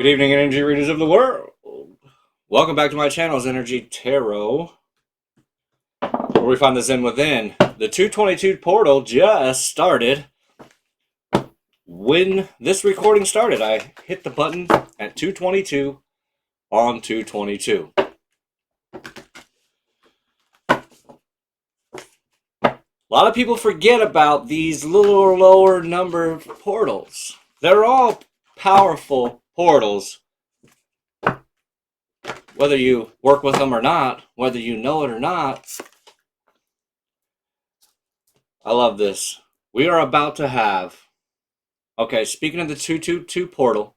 Good evening, energy readers of the world. Welcome back to my channel's Energy Tarot, where we find the Zen within. The 222 portal just started. When this recording started, I hit the button at 222 on 222. A lot of people forget about these little lower number portals. They're all powerful portals. Whether you work with them or not, whether you know it or not. I love this. We are about to have, okay, speaking of the 222 portal,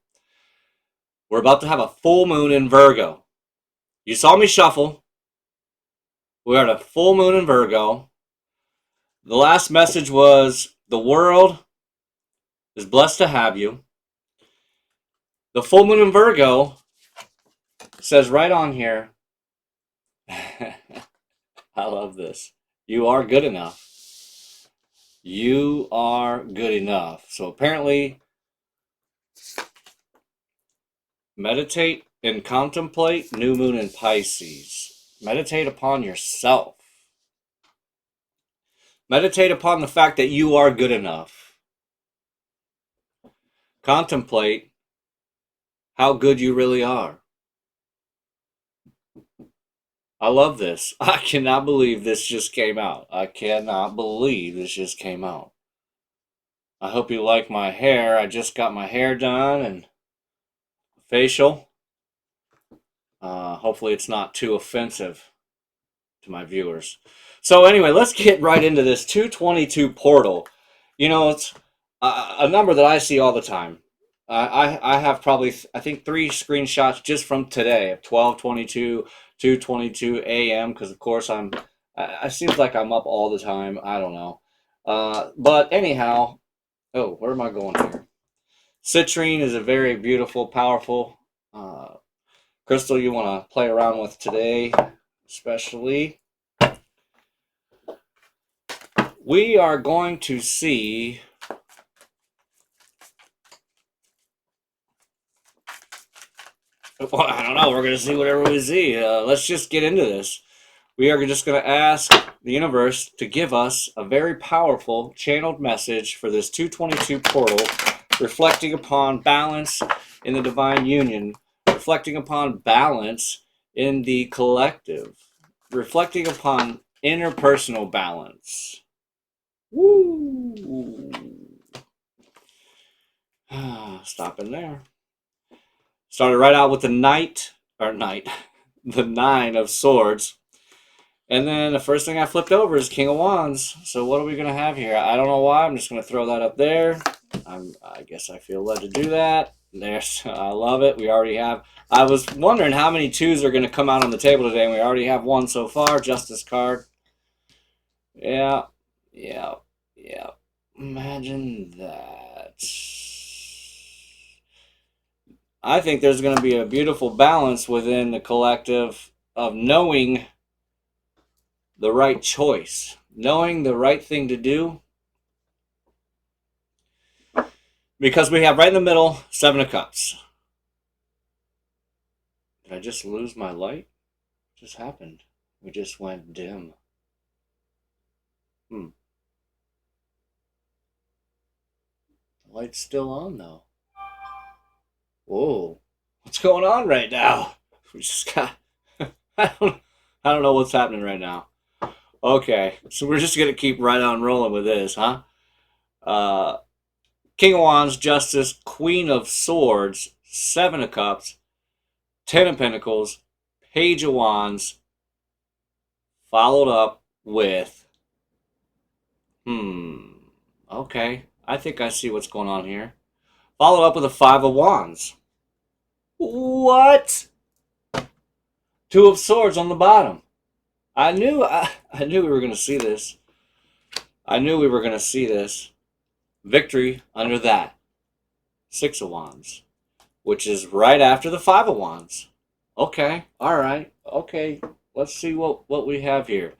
we're about to have a full moon in Virgo. You saw me shuffle. We're at a full moon in Virgo. The last message was, the world is blessed to have you. The full moon in Virgo says right on here, I love this. You are good enough. You are good enough. So apparently, meditate and contemplate new moon in Pisces. Meditate upon yourself. Meditate upon the fact that you are good enough. Contemplate how good you really are. I love this. I cannot believe this just came out. I cannot believe this just came out. I hope you like my hair. I just got my hair done and facial. Hopefully it's not too offensive to my viewers. So anyway, let's get right into this 222 portal. You know, it's a number that I see all the time. I have probably, I think, 3 screenshots just from today of 12:22, 2:22 a.m. because of course it seems like I'm up all the time. I don't know. But anyhow, oh, where am I going here? Citrine is a very beautiful, powerful crystal you want to play around with today, especially. We are going to see well, I don't know. We're going to see whatever we see. Let's just get into this. We are just going to ask the universe to give us a very powerful channeled message for this 222 portal, reflecting upon balance in the divine union, reflecting upon balance in the collective, reflecting upon interpersonal balance. Woo! Stopping there. Started right out with the the 9 of Swords. And then the first thing I flipped over is King of Wands. So what are we going to have here? I don't know why. I'm just going to throw that up there. I guess I feel led to do that. There's, I love it. We already have. I was wondering how many 2s are going to come out on the table today, and we already have 1 so far. Justice card. Yeah. Imagine that. I think there's going to be a beautiful balance within the collective of knowing the right choice, knowing the right thing to do. Because we have right in the middle, 7 of Cups. Did I just lose my light? What just happened? We just went dim. The light's still on though. Whoa. What's going on right now? We just got I don't know what's happening right now. Okay, so we're just gonna keep right on rolling with this, huh? King of Wands, Justice, Queen of Swords, 7 of Cups, 10 of Pentacles, Page of Wands, followed up with okay, I think I see what's going on here. Followed up with a 5 of Wands. What? 2 of Swords on the bottom. I knew we were going to see this. I knew we were going to see this. Victory under that. 6 of Wands, which is right after the 5 of Wands. Okay, all right. Okay, let's see what we have here.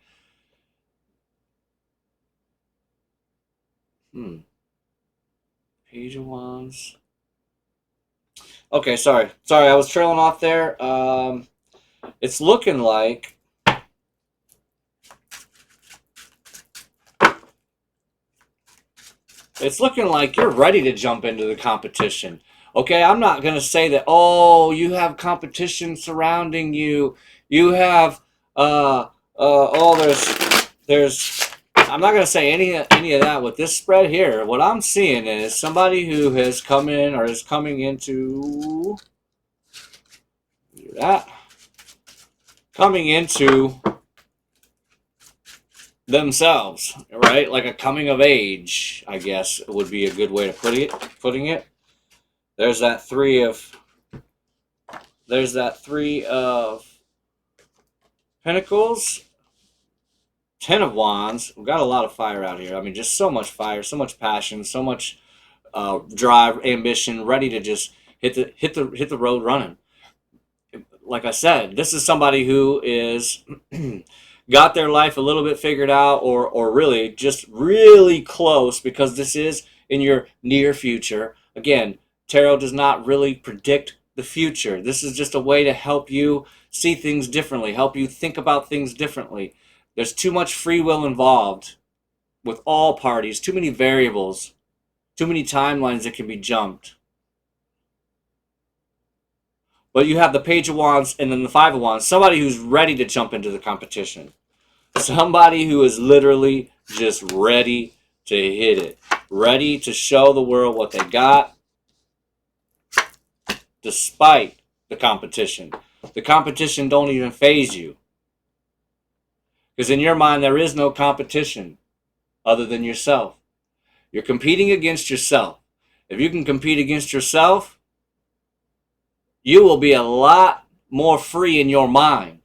Page of Wands. Okay, sorry. Sorry, I was trailing off there. It's looking like... It's looking like you're ready to jump into the competition. Okay, I'm not going to say that, oh, you have competition surrounding you. You have, there's, I'm not going to say any of that with this spread here. What I'm seeing is somebody who has come in or is coming into, coming into themselves, right? Like a coming of age, I guess would be a good way of putting it. There's that three of Pentacles, 10 of Wands. We've got a lot of fire out here. I mean, just so much fire, so much passion, so much drive, ambition, ready to just hit the road running. Like I said, this is somebody who is got their life a little bit figured out, or really just really close, because this is in your near future. Again, tarot does not really predict the future. This is just a way to help you see things differently, help you think about things differently. There's too much free will involved with all parties, too many variables, too many timelines that can be jumped. But you have the Page of Wands and then the Five of Wands. Somebody who's ready to jump into the competition. Somebody who is literally just ready to hit it. Ready to show the world what they got. Despite the competition. The competition don't even faze you. Because in your mind, there is no competition other than yourself. You're competing against yourself. If you can compete against yourself, you will be a lot more free in your mind.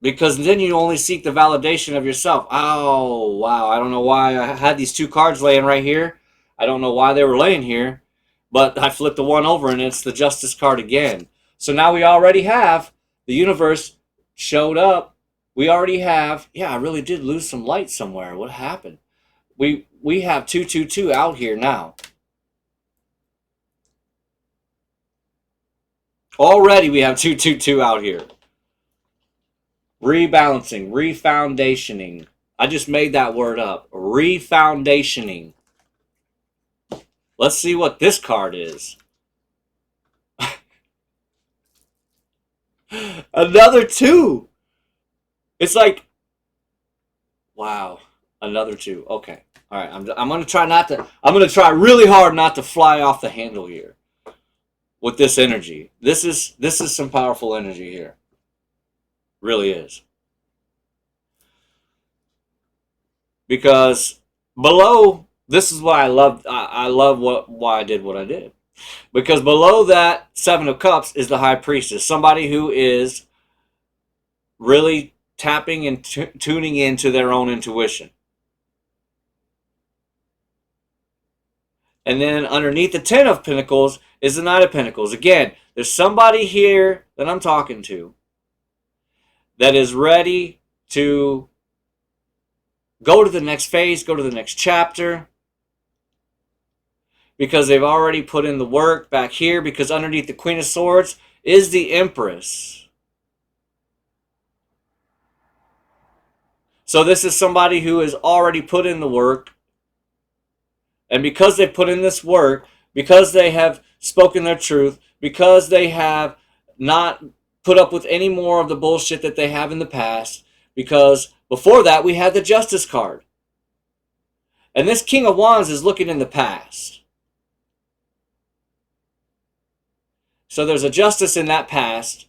Because then you only seek the validation of yourself. Oh, wow. I don't know why I had these two cards laying right here. I don't know why they were laying here. But I flipped the one over and it's the Justice card again. So now we already have, the universe showed up. We already have, yeah, I really did lose some light somewhere. What happened? We have 222 out here now. Already we have 222 out here. Rebalancing, refoundationing. I just made that word up. Refoundationing. Let's see what this card is. Another 2. It's like, wow, another 2. Okay. All right, I'm going to try I'm going to try really hard not to fly off the handle here with this energy. This is some powerful energy here. Really is. Because below, this is why I love why I did what I did. Because below that 7 of Cups is the High Priestess, somebody who is really tapping and tuning into their own intuition. And then underneath the 10 of Pentacles is the Knight of Pentacles. Again, there's somebody here that I'm talking to that is ready to go to the next phase, go to the next chapter, because they've already put in the work back here, because underneath the Queen of Swords is the Empress. So this is somebody who has already put in the work, and because they put in this work, because they have spoken their truth, because they have not put up with any more of the bullshit that they have in the past, because before that we had the Justice card. And this King of Wands is looking in the past. So there's a justice in that past.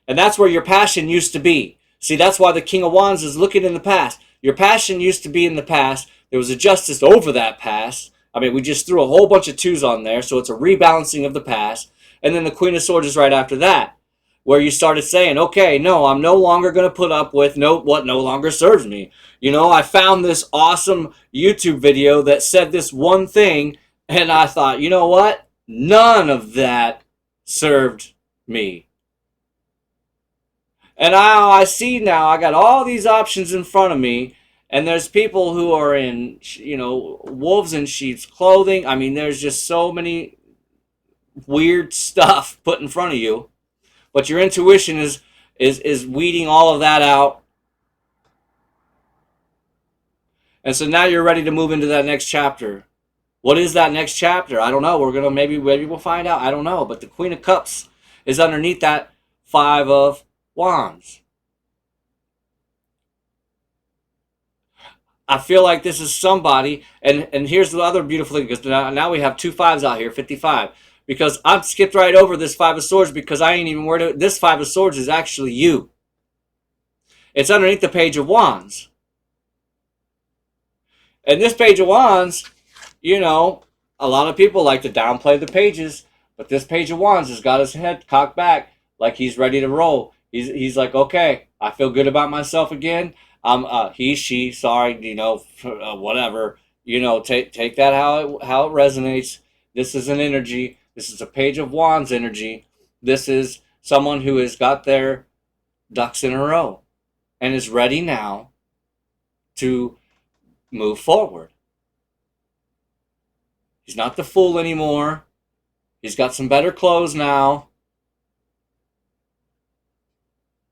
And that's where your passion used to be. See, that's why the King of Wands is looking in the past. Your passion used to be in the past. There was a justice over that past. I mean, we just threw a whole bunch of 2s on there, so it's a rebalancing of the past. And then the Queen of Swords is right after that, where you started saying, okay, no, I'm no longer going to put up with what no longer serves me. You know, I found this awesome YouTube video that said this one thing, and I thought, you know what? None of that served me. And I see now, I got all these options in front of me, and there's people who are in, you know, wolves in sheep's clothing. I mean, there's just so many weird stuff put in front of you, but your intuition is weeding all of that out. And so now you're ready to move into that next chapter. What is that next chapter? I don't know. We're gonna maybe we'll find out. I don't know. But the Queen of Cups is underneath that Five of Wands. I feel like this is somebody, and here's the other beautiful thing, because now we have 2 5s out here, 55. Because I've skipped right over this Five of Swords because I ain't even worried. This Five of Swords is actually you. It's underneath the Page of Wands. And this Page of Wands, you know, a lot of people like to downplay the pages, but this Page of Wands has got his head cocked back like he's ready to roll. He's like, okay, I feel good about myself again. He, she, sorry, you know, whatever, you know, take that how it resonates. This is an energy. This is a Page of Wands energy. This is someone who has got their ducks in a row and is ready now to move forward. He's not the fool anymore. He's got some better clothes now.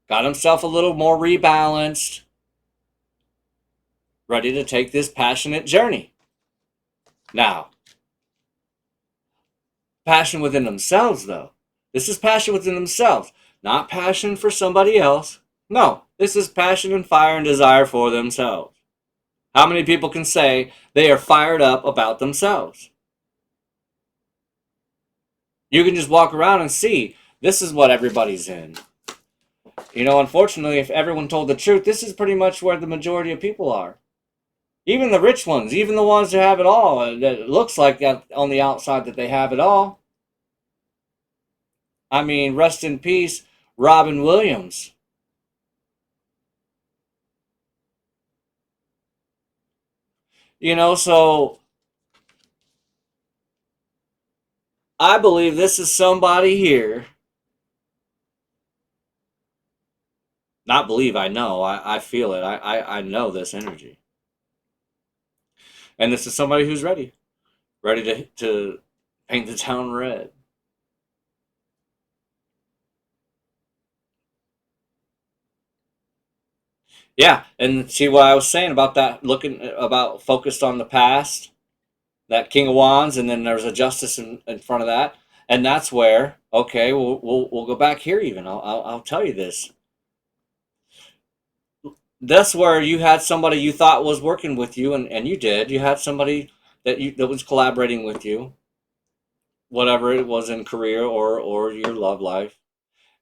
Got himself a little more rebalanced. Ready to take this passionate journey. Now, passion within themselves, though. This is passion within themselves. Not passion for somebody else. No, this is passion and fire and desire for themselves. How many people can say they are fired up about themselves? You can just walk around and see this is what everybody's in. You know, unfortunately, if everyone told the truth, this is pretty much where the majority of people are. Even the rich ones, even the ones that have it all, that it looks like that on the outside that they have it all. I mean, rest in peace, Robin Williams. You know, so I believe this is somebody here. Not believe, I know. I feel it. I know this energy. And this is somebody who's ready. Ready to paint the town red. Yeah, and see what I was saying about that, looking about focused on the past, that King of Wands, and then there's a Justice in front of that, and that's where, okay, we'll go back here even. I'll tell you this. That's where you had somebody you thought was working with you, and you did. You had somebody that was collaborating with you, whatever it was in career or your love life,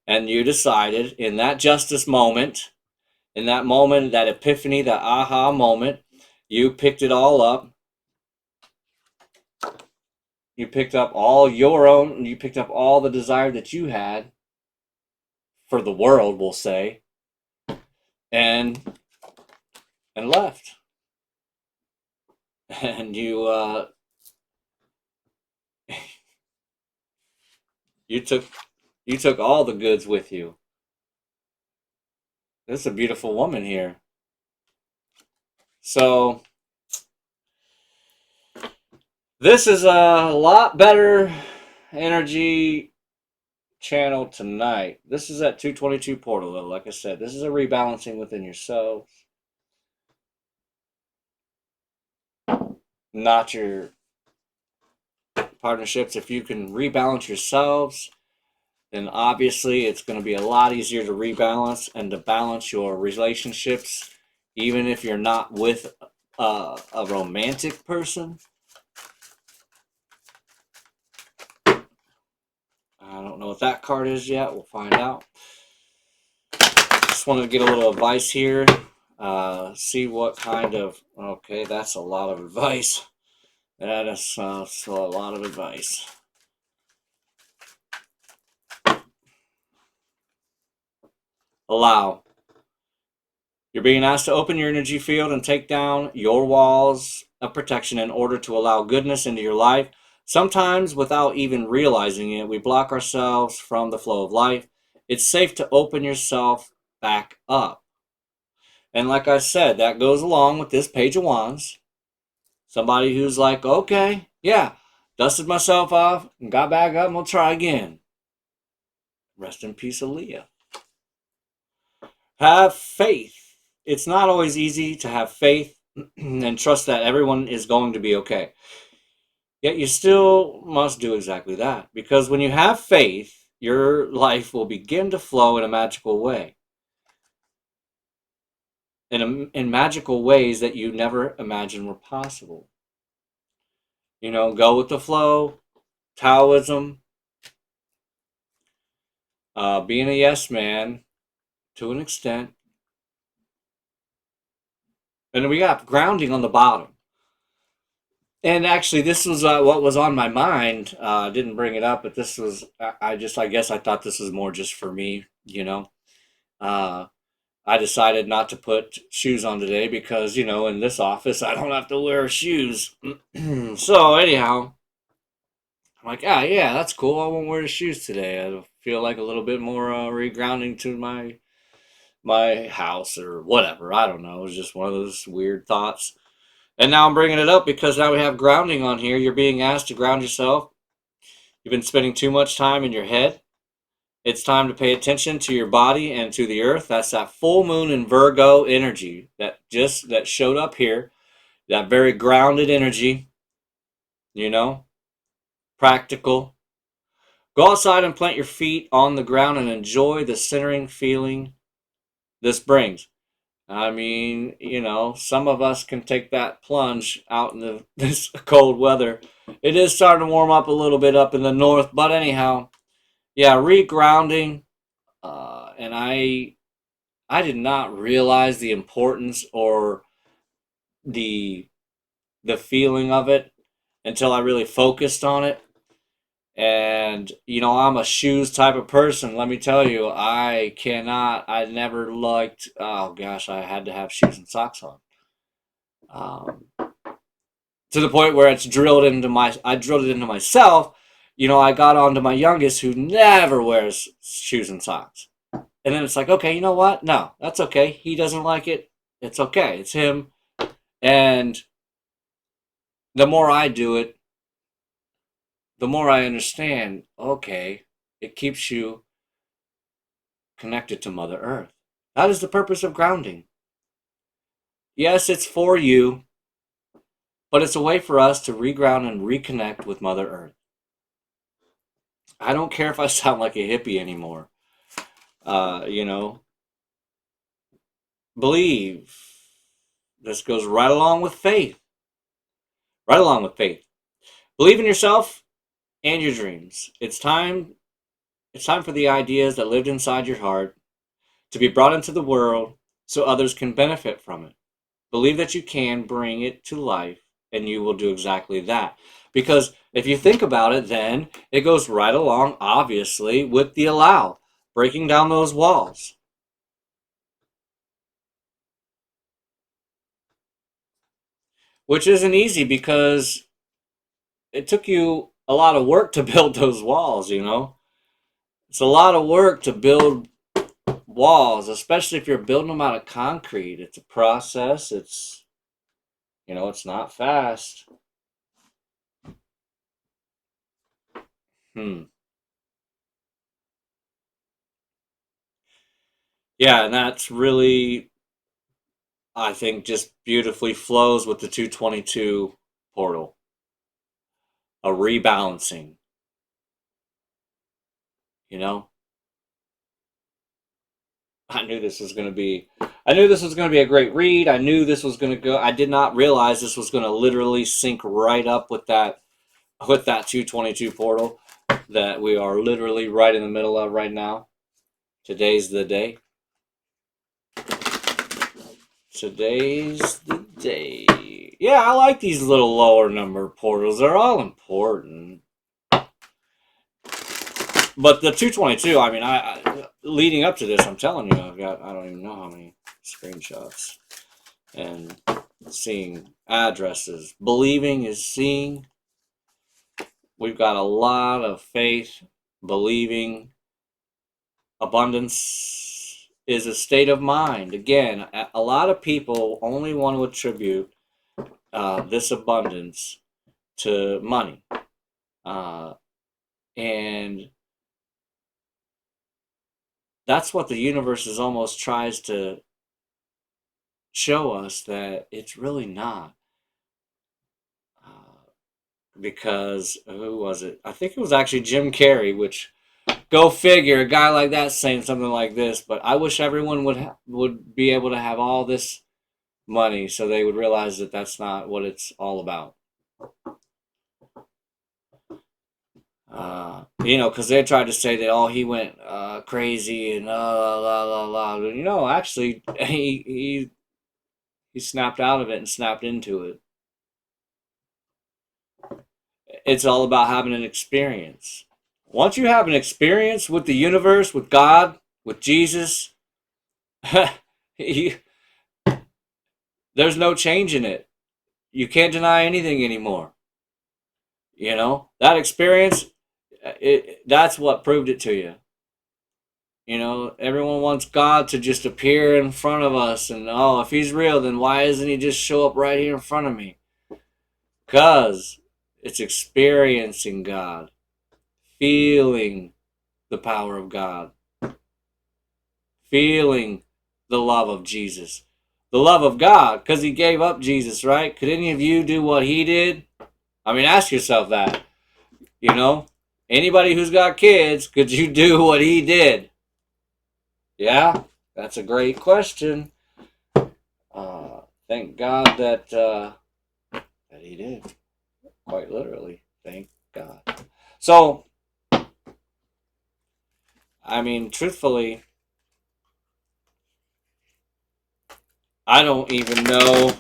and you decided in that justice moment, in that moment, that epiphany, that aha moment, you picked it all up. You picked up all your own, you picked up all the desire that you had for the world, we'll say, and left. And you took all the goods with you. This is a beautiful woman here. So this is a lot better energy channel tonight. This is at 222 portal, though. Like I said, this is a rebalancing within yourself, not your partnerships. If you can rebalance yourselves, then obviously it's going to be a lot easier to rebalance and to balance your relationships, even if you're not with a romantic person. I don't know what that card is yet. We'll find out. Just wanted to get a little advice here. See what kind of... Okay, that's a lot of advice. That is a lot of advice. Allow. You're being asked to open your energy field and take down your walls of protection in order to allow goodness into your life. Sometimes, without even realizing it, we block ourselves from the flow of life. It's safe to open yourself back up. And like I said, that goes along with this Page of Wands. Somebody who's like, okay, yeah, Dusted myself off and got back up and we'll try again. Rest in peace, Aaliyah. Have faith. It's not always easy to have faith and trust that everyone is going to be okay. Yet you still must do exactly that. Because when you have faith, your life will begin to flow in a magical way. In magical ways that you never imagined were possible. You know, go with the flow, Taoism, being a yes man to an extent. And then we got grounding on the bottom. And actually, this was what was on my mind. I didn't bring it up, but this was, I guess I thought this was more just for me, you know. I decided not to put shoes on today because, you know, in this office, I don't have to wear shoes. So, anyhow, I'm like, yeah, that's cool. I won't wear the shoes today. I feel like a little bit more regrounding to my house or whatever. I don't know. It was just one of those weird thoughts. And now I'm bringing it up because now we have grounding on here. You're being asked to ground yourself. You've been spending too much time in your head. It's time to pay attention to your body and to the earth. That's that full moon in Virgo energy that showed up here. That very grounded energy, you know, practical. Go outside and plant your feet on the ground and enjoy the centering feeling this brings. I mean, you know, some of us can take that plunge out in this cold weather. It is starting to warm up a little bit up in the north, but anyhow, yeah, regrounding. And I did not realize the importance or the feeling of it until I really focused on it. And, you know, I'm a shoes type of person. Let me tell you, I never liked, oh gosh, I had to have shoes and socks on. To the point where I drilled it into myself. You know, I got on to my youngest who never wears shoes and socks. And then it's like, okay, you know what? No, that's okay. He doesn't like it. It's okay. It's him. And the more I do it, the more I understand, okay, it keeps you connected to Mother Earth. That is the purpose of grounding. Yes, it's for you, but it's a way for us to reground and reconnect with Mother Earth. I don't care if I sound like a hippie anymore. You know, believe. This goes right along with faith. Right along with faith. Believe in yourself and your dreams. It's time for the ideas that lived inside your heart to be brought into the world so others can benefit from it. Believe that you can bring it to life, and you will do exactly that. Because if you think about it, then it goes right along, obviously, with the allow, breaking down those walls. Which isn't easy because it took you a lot of work to build those walls, you know? It's a lot of work to build walls, especially if you're building them out of concrete. It's a process. It's, you know, it's not fast. Yeah, and that's really, I think, just beautifully flows with the 222 portal. A rebalancing. You know? I knew this was going to be a great read. I knew this was going to go. I did not realize this was going to literally sync right up with that 222 portal that we are literally right in the middle of right now. Today's the day. Today's the day. Yeah, I like these little lower number portals. They're all important. But the 222, I mean, I leading up to this, I'm telling you, I don't even know how many screenshots. And seeing addresses. Believing is seeing. We've got a lot of faith, believing. Abundance is a state of mind. Again, a lot of people only want to attribute this abundance to money. And that's what the universe is almost tries to show us, that it's really not. Because who was it? I think it was actually Jim Carrey, which, go figure, a guy like that saying something like this. But I wish everyone would be able to have all this money so they would realize that that's not what it's all about. Because they tried to say that, oh, he went crazy and la la la la. Actually, he snapped out of it and snapped into it. It's all about having an experience. Once you have an experience with the universe, with God, with Jesus, there's no change in it. You can't deny anything anymore. That experience, that's what proved it to you. Everyone wants God to just appear in front of us, and oh, if he's real, then why doesn't he just show up right here in front of me? Because it's experiencing God, feeling the power of God, feeling the love of Jesus, the love of God, because he gave up Jesus, right? Could any of you do what he did? I mean, ask yourself that. Anybody who's got kids, could you do what he did? Yeah, that's a great question. Thank God that he did. Quite literally, thank God. So, I mean, truthfully, I don't even know.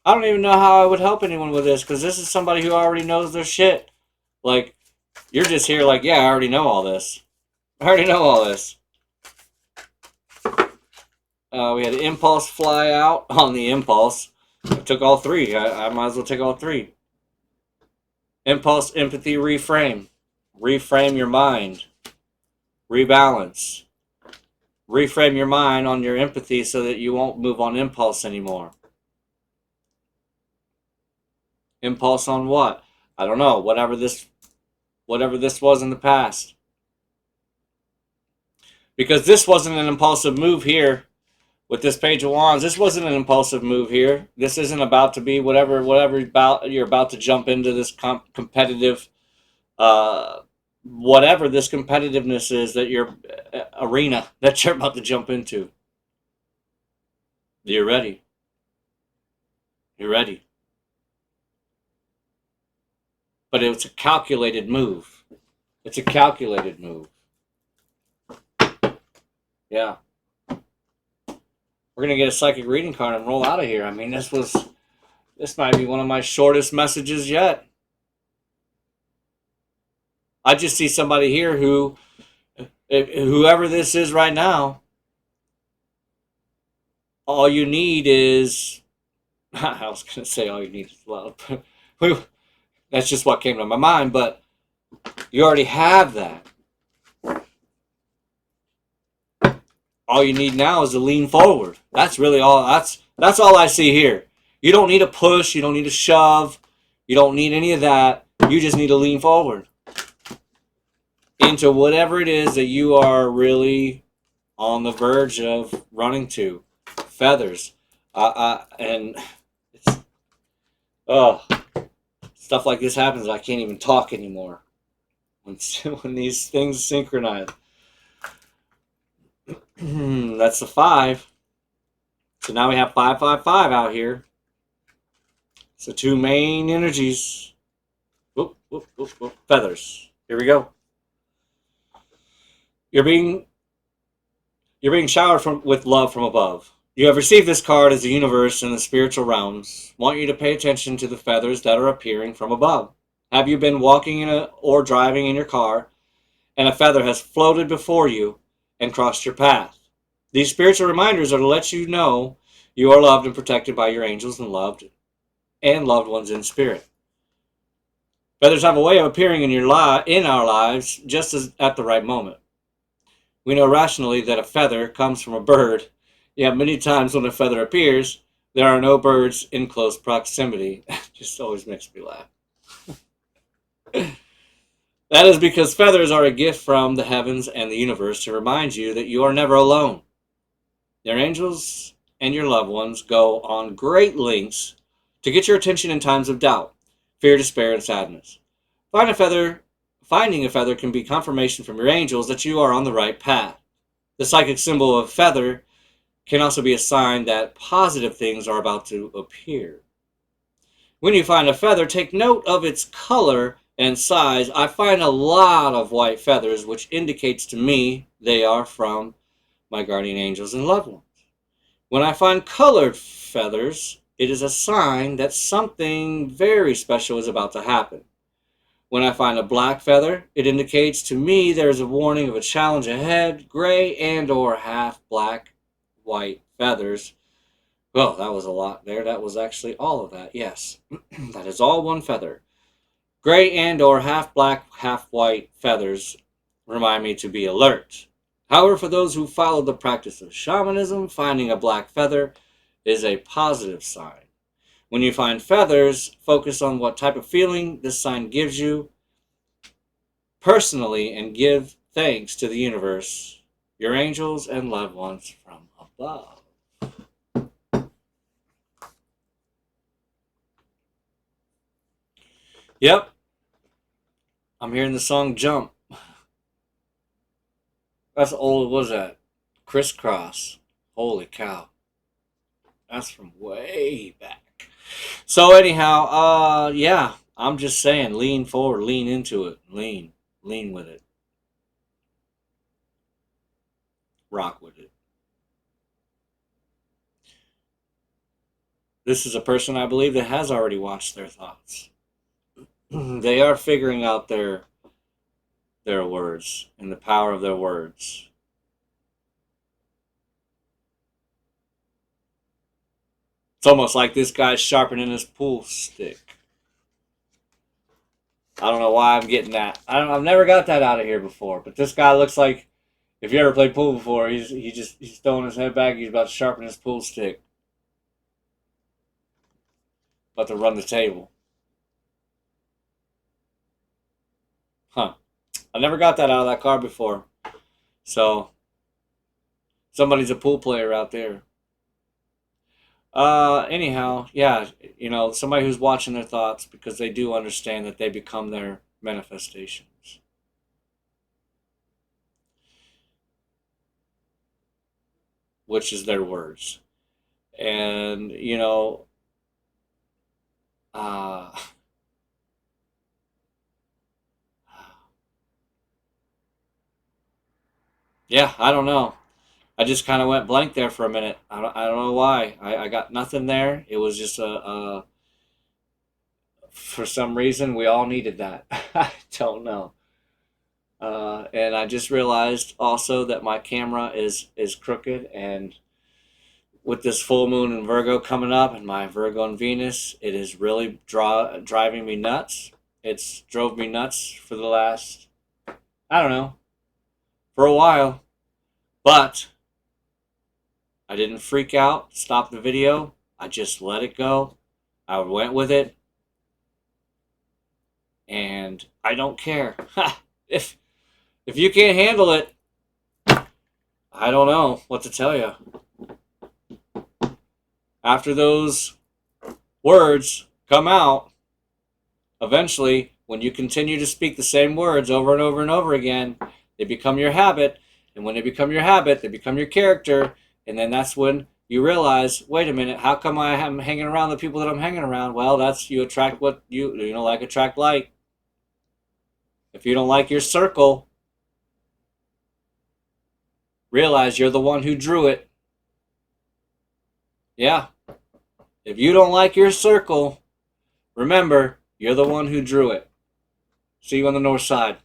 I don't even know how I would help anyone with this, because this is somebody who already knows their shit. Like, you're just here like, yeah, I already know all this. I already know all this. We had impulse fly out on the impulse. I took all three. I might as well take all three. Impulse, empathy, reframe. Reframe your mind. Rebalance. Reframe your mind on your empathy so that you won't move on impulse anymore. Impulse on what? I don't know. Whatever this was in the past. Because this wasn't an impulsive move here with this Page of Wands. This wasn't an impulsive move here. This isn't about to be whatever you're about to jump into this competitive, whatever this competitiveness is that your arena that you're about to jump into. You're ready. You're ready. But it's a calculated move. It's a calculated move. Yeah. We're going to get a psychic reading card and roll out of here. I mean, this might be one of my shortest messages yet. I just see somebody here who, whoever this is right now, all you need is, I was going to say all you need is love. That's just what came to my mind, but you already have that. All you need now is to lean forward. That's really all. That's all I see here. You don't need a push. You don't need a shove. You don't need any of that. You just need to lean forward into whatever it is that you are really on the verge of running to. Feathers. And it's, stuff like this happens, I can't even talk anymore when these things synchronize. That's the 5. So now we have 555 out here. So 2 main energies. Whoop, whoop, whoop, whoop. Feathers. Here we go. You're being showered with love from above. You have received this card as the universe and the spiritual realms want you to pay attention to the feathers that are appearing from above. Have you been walking or driving in your car, and a feather has floated before you and crossed your path? These spiritual reminders are to let you know you are loved and protected by your angels and loved ones in spirit. Feathers have a way of appearing in our lives just as at the right moment. We know rationally that a feather comes from a bird, yet many times when a feather appears, There are no birds in close proximity. Just always makes me laugh. That is because feathers are a gift from the heavens and the universe to remind you that you are never alone. Your angels and your loved ones go on great lengths to get your attention in times of doubt, fear, despair, and sadness. Finding a feather can be confirmation from your angels that you are on the right path. The psychic symbol of feather can also be a sign that positive things are about to appear. When you find a feather, take note of its color and size. I find a lot of white feathers, which indicates to me they are from my guardian angels and loved ones. When I find colored feathers, it is a sign that something very special is about to happen. When I find a black feather, it indicates to me there is a warning of a challenge ahead. Gray and or half black, white feathers. Well, that was a lot there. That was actually all of that. Yes, that is all one feather. Gray and or half black, half white feathers remind me to be alert. However, for those who follow the practice of shamanism, finding a black feather is a positive sign. When you find feathers, focus on what type of feeling this sign gives you personally and give thanks to the universe, your angels, and loved ones from above. Yep. I'm hearing the song Jump. That's old, what was that? Crisscross. Holy cow. That's from way back. So anyhow, yeah, I'm just saying, lean forward, lean into it, lean with it. Rock with it. This is a person, I believe, that has already watched their thoughts. They are figuring out their words and the power of their words. It's almost like this guy's sharpening his pool stick. I don't know why I'm getting that. I've never got that out of here before. But this guy looks like, if you ever played pool before, he's throwing his head back. He's about to sharpen his pool stick. About to run the table. Huh. I never got that out of that card before. So, somebody's a pool player out there. Anyhow, yeah, somebody who's watching their thoughts because they do understand that they become their manifestations. Which is their words. And, yeah, I don't know. I just kind of went blank there for a minute. I don't know why. I got nothing there. It was just for some reason, we all needed that. I don't know. And I just realized also that my camera is crooked, and with this full moon in Virgo coming up and my Virgo and Venus, it is really driving me nuts. It's drove me nuts for the last, I don't know, for a while. But I didn't freak out, stop the video. I just let it go. I went with it. And I don't care. If you can't handle it, I don't know what to tell you. After those words come out, eventually, when you continue to speak the same words over and over and over again, they become your habit. And when they become your habit, they become your character. And then that's when you realize, wait a minute, how come I am hanging around the people that I'm hanging around? Well, that's you attract what like attract like. If you don't like your circle, realize you're the one who drew it. Yeah. If you don't like your circle, remember, you're the one who drew it. See you on the north side.